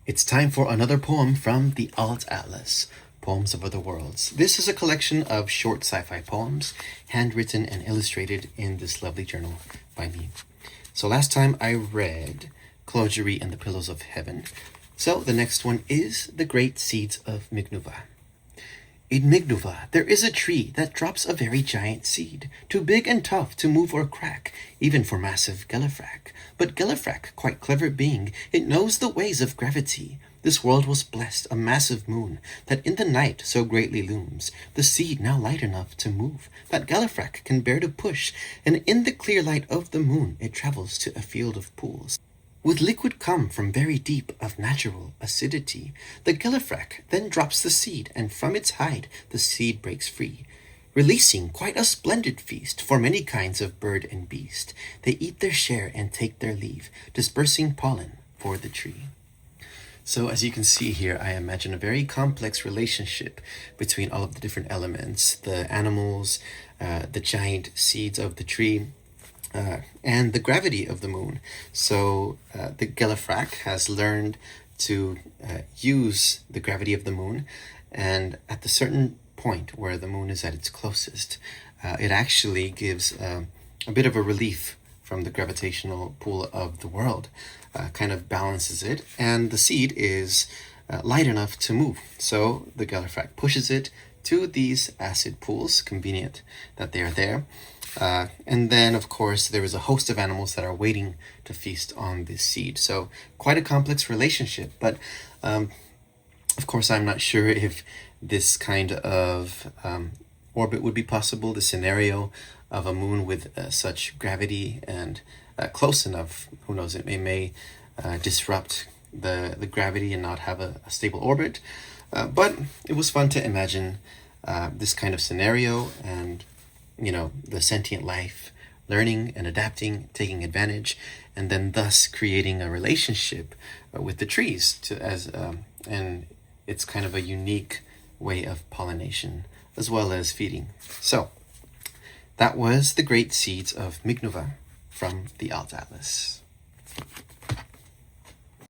It's time for another poem from the Alt Atlas, Poems of Other Worlds. This is a collection of short sci-fi poems, handwritten and illustrated in this lovely journal by me. So last time I read Clojury and the Pillows of Heaven. So the next one is The Great Seeds of Mignuvah. In Mignuvah, there is a tree that drops a very giant seed, too big and tough to move or crack, even for massive Gelifrac. But Gelifrac, quite clever being, it knows the ways of gravity. This world was blessed, a massive moon, that in the night so greatly looms, the seed now light enough to move, that Gelifrac can bear to push, and in the clear light of the moon it travels to a field of pools. With liquid come from very deep of natural acidity, the Gelifrac then drops the seed, and from its hide the seed breaks free, releasing quite a splendid feast for many kinds of bird and beast. They eat their share and take their leave, dispersing pollen for the tree. So as you can see here, I imagine a very complex relationship between all of the different elements, the animals, the giant seeds of the tree, and the gravity of the moon. So the Gelifrac has learned to use the gravity of the moon, and at the certain point where the moon is at its closest, it actually gives a bit of a relief from the gravitational pull of the world, kind of balances it, and the seed is light enough to move. So the Gelifrac pushes it to these acid pools, convenient that they are there. And then, of course, there is a host of animals that are waiting to feast on this seed. So quite a complex relationship. But, of course, I'm not sure if this kind of orbit would be possible, the scenario of a moon with such gravity and close enough. Who knows, it may disrupt the gravity and not have a stable orbit. But it was fun to imagine this kind of scenario, and the sentient life learning and adapting, taking advantage, and then thus creating a relationship with the trees and it's kind of a unique way of pollination as well as feeding. So that was The Great Seeds of Mignuvah from the Alt Atlas.